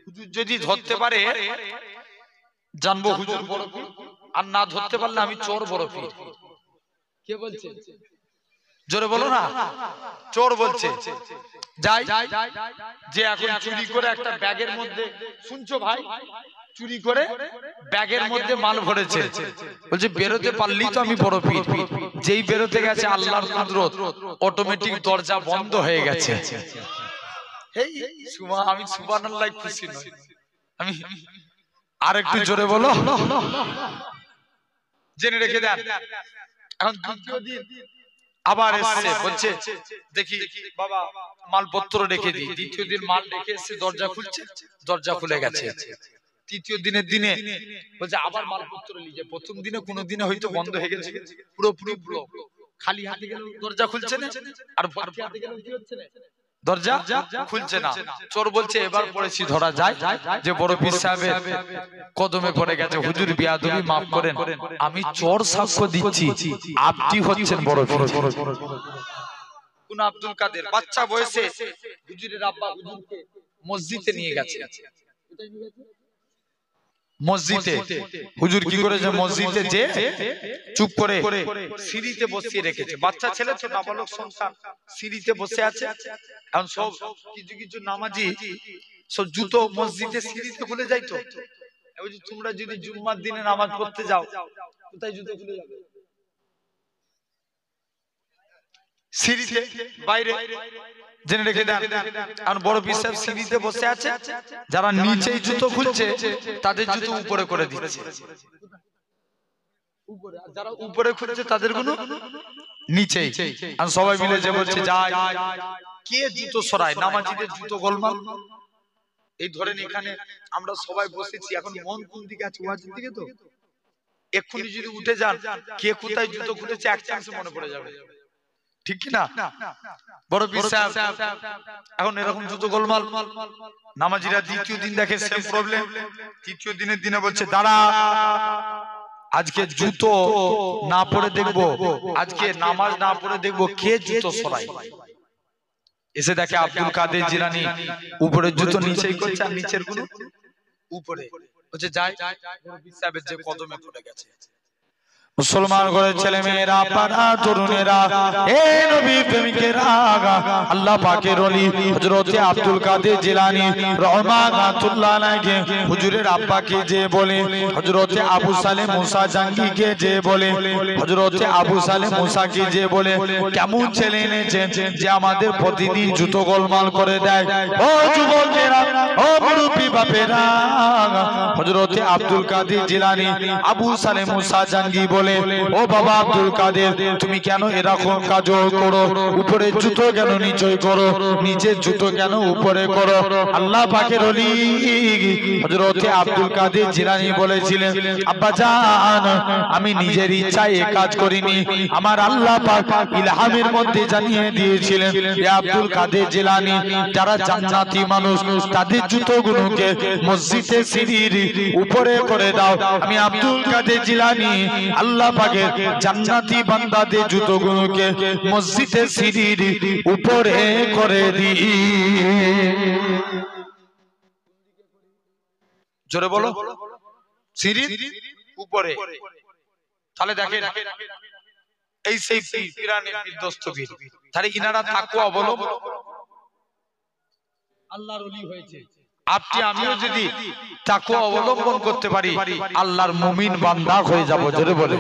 হুজুর যদি ধরতে পারে জানবো হুজুর বড় পীর আর না ধরতে পারলে আমি চোর বড় পীর কে বলছে জোরে বলো না চোর বলছে যাই যে এখন চুরি করে একটা ব্যাগের মধ্যে শুনছো ভাই চুরি করে ব্যাগের মধ্যে মাল ভরেছে বলছে বেরোতে পারলি তো আমি বড় পীর যেই বেরোতে গেছে আল্লাহর কুদরত অটোমেটিক দরজা বন্ধ হয়ে গেছে এই আমি সুবহানাল্লাহ খুশি নই আমি আরেকটু জোরে বলো জেনে রেখে দেন এখন দ্বিতীয় দিন আবার এসছে বলছে দেখি বাবা মালপত্র রেখে দিই দ্বিতীয় দিন মাল রেখে এসে দরজা খুলছে দরজা খুলে গেছে তৃতীয় দিনের দিনে বলছে আবার মালপত্র নিয়ে প্রথম দিনে কোনো দিনে হয়তো বন্ধ হয়ে গেছে পুরোপুরি ব্লক খালি হাতে গেল দরজা খুলছে না আর ভর্তি হাতে গেল কি হচ্ছে না দরজা খুলছে না চোর বলছে এবার পড়েছি ধরা যায় যে বড় পীর সাহেবের কদমে পড়ে গেছে হুজুর বিয়াদবি maaf করেন আমি চোর সাক্ষ্য দিচ্ছি আপনি হচ্ছেন বড় পীর কোন আব্দুল কাদের বাচ্চা বয়সে হুজুরের আব্বা হুজুরকে মসজিদে নিয়ে গেছে মসজিদে হুজুর কি করেছে মসজিদে যে চুপ করে সিঁড়িতে বসিয়ে রেখেছে বাচ্চা ছেলে তো নাবালক সন্তান সিঁড়িতে বসে আছে এখন সব কিছু কিছু নামাজি সব জুতো মসজিদে সিঁড়িতে খুলে যায় তো তোমরা যদি জুম্মার দিনে নামাজ পড়তে যাও কোথায় জুতো খুলে যাবে সিঁড়িতে বাইরে জেনে রেখে দেন আর বড় পীর সাহেব সিঁড়িতে বসে আছে যারা নিচেই জুতো খুলছে তাদের জুতো উপরে করে দিচ্ছে উপরে আর যারা উপরে খুলছে তাদের গুলো নিচেই আর সবাই মিলে যে বলছে যায় কে জুতো সরায় নামাজিদের জুতো গোলমাল এই ধরেন এখানে আমরা সবাই বসেছি এখন মন কোন দিকে আছে ওয়াজির দিকে তো এক্ষুনি যদি উঠে যান কে কোথায় জুতো খুলেছে এক চান্সে মনে পড়ে যাবে ঠিক কি না বড় পীর সাহেব এখন এরকম জুতো গোলমাল নামাজিরা দ্বিতীয় দিন দেখে সেম প্রবলেম তৃতীয় দিনের দিনে বলছে দাঁড়া আজকে জুতো না পরে দেখবো আজকে নামাজ না পড়ে দেখবো কে জুতো সরায় এসে দেখে আব্দুল কাদের জিলানী উপরে জুতো নিচেই করছে আর নিচের গুলো উপরে বলছে যাই বড় পীর সাহেবের যে কদমে পড়ে গেছে মুসলমান ঘরের ছেলে মেয়েরা পাড়া তরুণেরা এ নবী প্রেমিকেরা আল্লাহ পাকের ওলি হযরত আব্দুল কাদের জিলানী রহমাতুল্লাহ আলাইহি হুজুরের আব্বাকে যে বলে হযরত আবু সালেহ মুসা জাঙ্গিকে যে বলে হযরত আবু সালেহ মুসাকে যে বলে কেমন ছেলে এনেছেন যে আমাদের প্রতিদিন জুতো গোলমাল করে দেয় ও যুবকেরা ও মুরব্বি বাপেরা হযরত আব্দুল কাদের জিলানী আবু সালেহ মুসা জাঙ্গি বলে ও বাবা আব্দুল কাদের তুমি কেন এরকম কাজ করো উপরে জুতো কেন নিচে করো নিচের জুতো কেন উপরে করো আল্লাহ পাকের ওলি হযরত আব্দুল কাদের জিলানী বলেছিলেন আব্বা জান আমি নিজের ইচ্ছায় এই কাজ করিনি আমার আল্লাহ পাক ইলহামের মধ্যে জানিয়ে দিয়েছিলেন হে আব্দুল কাদের জিলানী যারা জান্নাতি মানুষ তাদের জুতোগুলোকে মসজিদের সিঁড়ির উপরে করে দাও আমি আব্দুল কাদের জিলানী আল্লাহ পাকের জান্নাতি বান্দাদের জুতোগুলোকে মসজিদের সিঁড়ির উপরে করে দিই জোরে বলো সিঁড়ির উপরে তাহলে দেখেন এই সেই পীরানের বিধ্বস্ত পীর, তাহলে ইনারা তাকওয়া অবলম্বন আল্লাহর ওলি হয়েছে। আপনি আমিও যদি তাকওয়া অবলম্বন করতে পারি আল্লাহর মুমিন বান্দা হয়ে যাব। জোরে বলে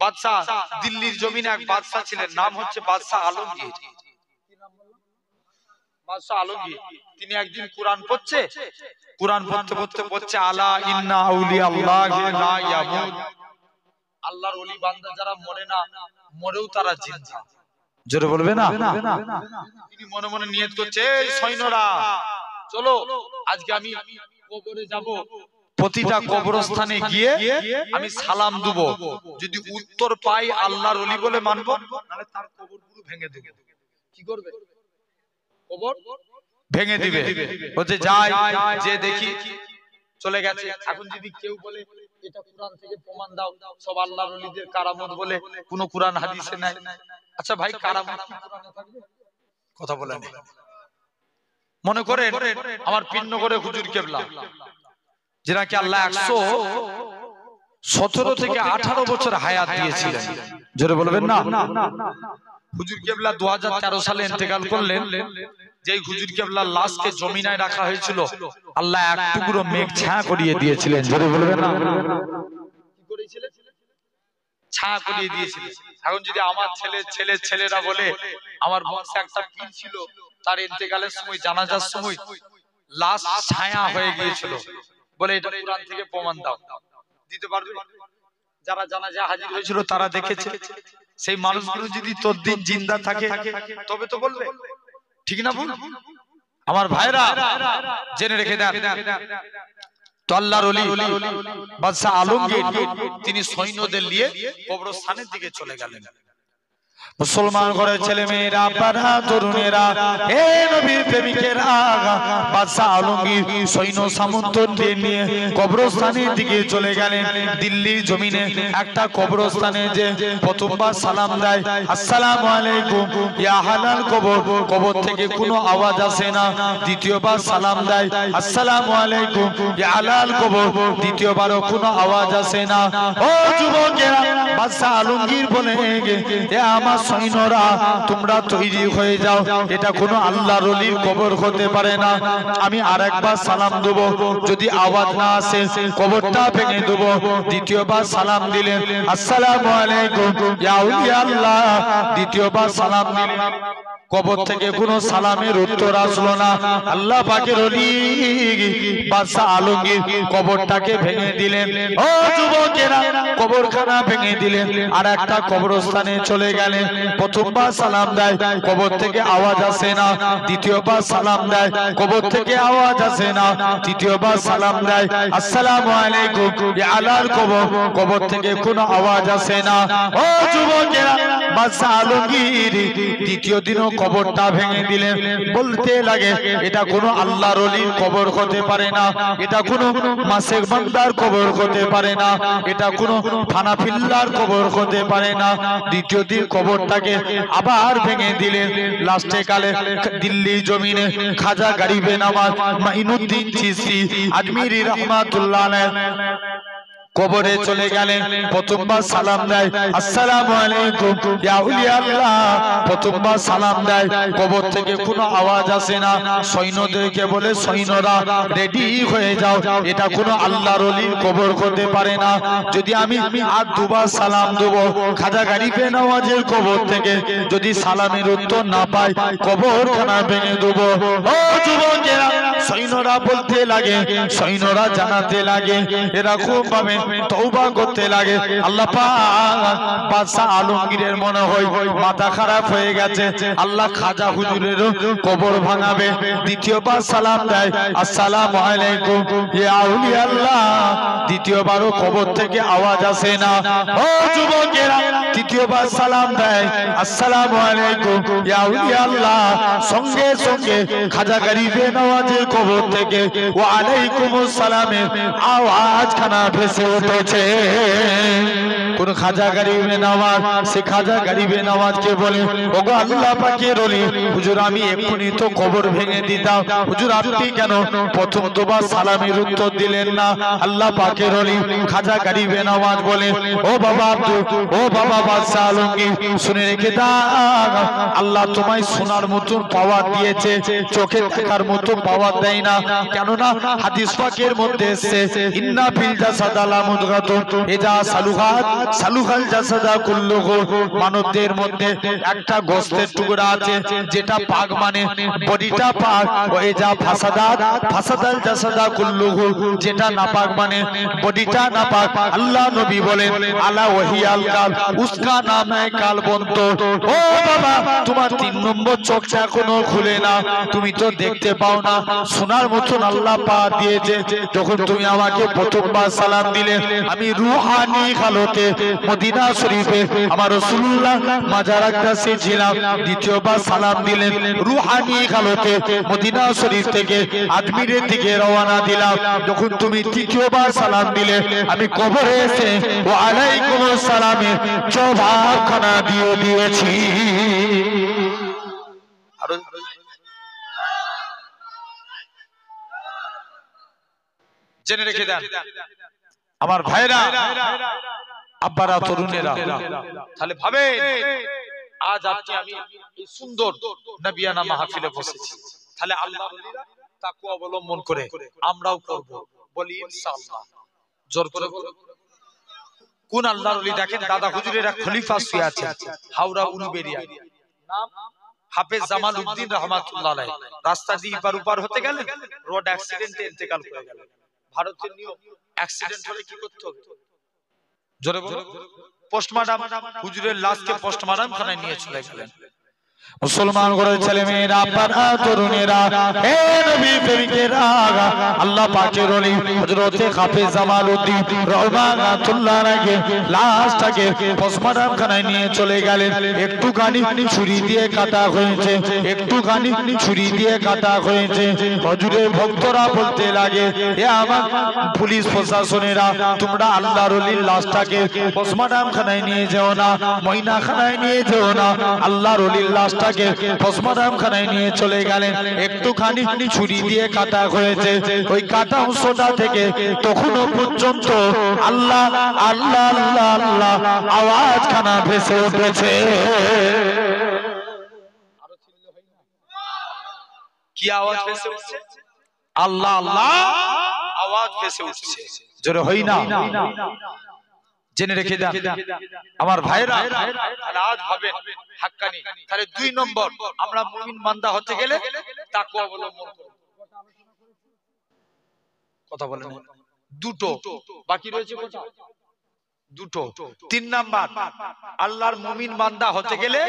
বাদশাহ, দিল্লির জমিনে এক বাদশাহ ছিলেন, নাম হচ্ছে বাদশাহ আলমগীর। বাদশাহ আলমগীর তিনি একদিন কোরআন পড়ছে, কোরআন পড়তে পড়ছে আলা ইন্না আউলিয়া আল্লাহি লা ইয়ামুত, আল্লাহর ওলি বান্দা যারা মরে না, মরেও তারা জিন্দা। জোরে বলবে না? তিনি মনে মনে নিয়ত করছে, এই সৈন্যরা চলো আজকে আমি কবরে যাব, প্রতিটা কবরস্থানে গিয়ে আমি সালাম দেব, যদি উত্তর পাই আল্লাহর ওলি বলে মানবো, নাহলে তার কবরগুলো ভেঙে দেব। কি করবে? কবর ভেঙে দিবে। বলছে যাই, যে দেখি চলে গেছে। এখন যদি কেউ বলে এটা কোরআন থেকে প্রমাণ দাও, সব আল্লাহর ওলিদের কারামত বলে, কোন কোরআন হাদিসে নাই। আচ্ছা ভাই, কারামত কি কোরআনে থাকবে? কথা বলেন। মনে করেন আমার পীরনগরে হুজুর কেবলা, যেনাকে আল্লাহ 117 থেকে 18 বছর হায়াত দিয়েছিলেন। জোরে বলবেন না? হুজুর কেবলা 2013 সালে ইন্তেকাল করলেন। যেই হুজুর কেবলার লাশকে জমিনায় রাখা হয়েছিল, আল্লাহ এক টুকরো মেঘ ছায়া করিয়ে দিয়েছিলেন। জোরে বলবেন না? কি করেছিলেন? ছায়া করিয়ে দিয়েছিলেন। এখন যদি আমার ছেলেরা বলে আমার বংশে একটা পীর ছিল, তার ইন্তেকালের সময়, জানাজার সময় লাশ ছায়া হয়ে গিয়েছিল, বলে এটা কোরআন থেকে প্রমাণ দাও, দিতে পারবে? যারা জানাজা হাজির হয়েছিল তারা দেখেছে। সেই মানুষগুলো যদি তদ্দিন জিন্দা থাকে তবে তো বলবে, ঠিক না ভুল? আমার ভাইরা জেনে রেখে দেন, তো আল্লাহর ওলি বাদশাহ আলমগীর তিনি সৈন্যদের নিয়ে কবরস্থানের দিকে চলে গেলেন। মুসলমান ঘরের ছেলে মেয়েরা, পাড়া তরুণেরা, হে নবীর প্রেমিকেরা, বাদশাহ আলমগীর সৈন্য সামন্তদের নিয়ে কবরস্থানের দিকে চলে গেলেন। দিল্লির জমিনে একটা কবরস্থানে যে প্রথমবার সালাম দেয়, আসসালামু আলাইকুম ইয়া হালাল কবর, কবর থেকে কোনো আওয়াজ আসে না। দ্বিতীয়বার সালাম দেয়, আসসালামু আলাইকুম ইয়া হালাল কবর, দ্বিতীয়বারও কোনো আওয়াজ আসে না। ও যুবকেরা, বাদশাহ আলমগীর বলে, এ আমার সৈন্যরা, তোমরা তৈরি হয়ে যাও, এটা কোনো আল্লাহর ওলির কবর হতে পারে না। আমি আরেকবার সালাম দেব, যদি আওয়াজ না আসে কবরটা ভেঙে দেব। দ্বিতীয়বার সালাম দিলেন, আসসালামু আলাইকুম ইয়া আউলিয়া আল্লাহ, দ্বিতীয়বার সালাম দিলেন, কবর থেকে কোনো সালামের উত্তর আসলো না। আল্লাহ পাকের ওলি বাদশাহ আলমগীর কবরটাকে ভেঙে দিলেন। ও যুবকেরা, কবরখানা ভেঙে দিলেন, আর একটা কবরস্থানে চলে গেলেন। প্রথমবার সালাম দেয়, কবর থেকে আওয়াজ আসে না। দ্বিতীয়বার সালাম দেয়, কবর থেকে আওয়াজ আসে না। তৃতীয়বার সালাম দেয়, আসসালামু আলাইকুম ইয়া আলাল কবর, কবর থেকে কোনো আওয়াজ আসে না। ও যুবকেরা, বাদশাহ আলমগীর দ্বিতীয় দিনও কবরটা ভেঙে দিলেন। বলতে লাগে, এটা কোনো আল্লাহর ওলির কবর হতে পারে না, এটা কোনো মাসেক বান্দার কবর হতে পারে না, এটা কোনো ফানাফিল্লার কবর হতে পারে না। দ্বিতীয় দিন কবরটাকে আবার ভেঙে দিলেন। লাস্টে কালে দিল্লির জমিনে খাজা গরিবে নওয়াজ মাইনুদ্দিন চিশতি আজমিরি রহমাতুল্লাহ আলাইহি কবরে চলে গেলেন। প্রথমবার সালাম দেয়, আসসালামু আলাইকুম ইয়া আউলিয়া আল্লাহ, প্রথমবার সালাম দেয়, কবর থেকে কোনো আওয়াজ আসে না। সৈন্যদেরকে বলে, সৈন্যরা রেডি হয়ে যাও, এটা কোনো আল্লাহর ওলির কবর হতে পারে না। যদি আমি আর দুবার সালাম দেব, খাজা গরিবে নওয়াজের কবর থেকে যদি সালামের উত্তর না পাই, কবরখানা ভেঙে দেব। ও যুবকেরা, সৈন্যরা বলতে লাগে, সৈন্যরা জানাতে লাগে, এরকম ভাবে তওবা করতে লাগে। আল্লাহ পাক বাদশাহ আলমগীরের মনে হয় মাথা খারাপ হয়ে গেছে, আল্লাহ খাজা হুজুরেরও কবর ভাঙাবে। দ্বিতীয়বার সালাম দেয়, আসসালামু আলাইকুম ইয়া আউলিয়া আল্লাহ, দ্বিতীয়বারও কবর থেকে আওয়াজ আসে না। ও যুবকেরা, দ্বিতীয়বার সালাম দেয় আসসালামু আলাইকুম ইয়া আউলিয়া আল্লাহ, সঙ্গে সঙ্গে খাজা গরিবে নওয়াজের কবর থেকে ওয়া আলাইকুমুস সালামের আওয়াজ খানা ভেসে উঠেছে। কোন খাজা গরিবে নওয়াজ, সে খাজা গরিবে নওয়াজকে বলে, ওগো আল্লাহ পাকের ওলি হুজুর, আমি এক্ষুনি তো কবর ভেঙে দিতাম, হুজুর আপনি কেন প্রথম দুবার সালামের উত্তর দিলেন না? আল্লাহ পাকের ওলি খাজা গরিবে নওয়াজ বলে, ও বাবা আব্দুল, ও বাবা বাদশা আলমগীর, শুনে রেখে দাও, আল্লাহ তোমায় শোনার মতন পাওয়ার দিয়েছে, চোখে দেখার মতো পাওয়ার দেয় না। কেননা হাদিস পাকের মধ্যে এসেছে, ইন্না ফিল জাসাদ লা মুদগাতুন ইজা সালুহাত সালুহাল জাসাদা কুল্লুহু, মানবদের মধ্যে একটা গোশতের টুকরা আছে যেটা পাক মানে বডিটা পাক, ও ইজা ফাসাদাত ফাসাদাল জাসাদা কুল্লুহু, যেটা নাপাক মানে বডিটা নাপাক। আল্লাহ নবী বলেন, আলা ওয়াহিয়াল কাল, উসকা নাম है কালবন্ত। ও বাবা, তোমার 3 নম্বর চোখটা এখনো খুলে না, তুমি তো দেখতে পাও না, শোনার মতন আল্লাহ পাক দিয়েছে। যখন তুমি আমাকে প্রথমবার সালাম দিলে, আমি রুহানি হালতে মদিনা শরীফে আমার রাসূলুল্লাহ মাজারের কাছে ছিলাম। দ্বিতীয়বার সালাম দিলেন, রুহানি হালতে মদিনা শরীফ থেকে আজমিরের দিকে রওনা দিলাম। যখন তুমি তৃতীয়বার সালাম দিলে, আমি কবরে এসে ওয়া আলাইকুমুস সালামের জবাবখানা দিয়ে দিয়েছি। জেনে রেখে দেন আমার ভাইরা, আব্বারা, তরুণেরা, তাহলে ভাবে আজ আজকে আমি এই সুন্দর নবিয়ানা মাহফিলে বসেছি, তাহলে আল্লাহর ওলিরা তাকওয়া অবলম্বন করে আমরাও করব, বলি ইনশাআল্লাহ। জোর করে বলো। কোন আল্লাহর ওলি? দেখেন দাদা হুজুরের এক খলিফা শুয়ে আছে হাওড়া উলুবেড়িয়া, নাম হাফেজ জামাল উদ্দিন রহমাতুল্লাহ আলাইহি। রাস্তা দিয়ে এপার ওপার হতে গেলেন, রোড অ্যাক্সিডেন্টে ইন্তেকাল করে গেলেন। ভারতের নিয়ম, অ্যাক্সিডেন্ট হলে কি করতে হবে? জোরে বলো। পোস্টমর্টম, হুজুরের লাশকে পোস্টমর্টম খানায় নিয়ে চলে গেলেন। মুসলমান ঘরের ছেলে মেয়েরা, আব্বারা, তরুণেরা, হে নবী প্রেমিকেরা, আল্লাহ পাকের ওলি হযরত হাফেজ জামাল উদ্দিন রহমাতুল্লাহ আলাইহি লাশটাকে পোস্টমর্টম খানায় নিয়ে চলে গেলেন। একটুখানি ছুরি দিয়ে কাটা হয়েছে, একটুখানি ছুরি দিয়ে কাটা হয়েছে। হুজুরের ভক্তরা বলতে লাগে, এ আমার পুলিশ প্রশাসনেরা, তোমরা আল্লাহর ওলির লাশটাকে পোস্টমর্টম খানায় নিয়ে যেও না, ময়না খানায় নিয়ে যেও না। আল্লাহর ওলির লাশ পোস্টমর্টম খানায় নিয়ে চলে গেলেন। একটুখানি ছুরি দিয়ে কাটা হয়েছে, ওই কাটা অংশটা থেকে তখনও পর্যন্ত আল্লাহ আল্লাহ আল্লাহ আল্লাহ আওয়াজ খানা ভেসে উঠেছে। কি আওয়াজ ভেসে উঠছে? আল্লাহ আল্লাহ আওয়াজ ভেসে উঠছে। জোরে হই না? জেনে রেখে দেন আমার ভাইরা, আজ ভাবেন হাক্কানি। তাহলে 2 নম্বর, আমরা মুমিন বান্দা হতে গেলে তাকওয়া অবলম্বন করব। কথা বলেন, দুটো বাকি রয়েছে, কোথা? দুটো। 3 নাম্বার, আল্লাহর মুমিন বান্দা হতে গেলে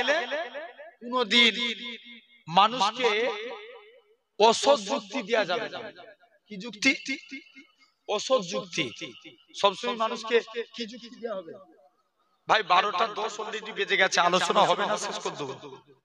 কোনদিন মানুষকে অসৎ যুক্তি দেয়া যাবে না। কি যুক্তি? অসৎ যুক্তি। সবসময় মানুষকে কি যুক্তি দেওয়া হবে? ভাই 12টা 10 অলরেডি বেজে গেছে, আলোচনা হবে না, শেষ করে দেবো।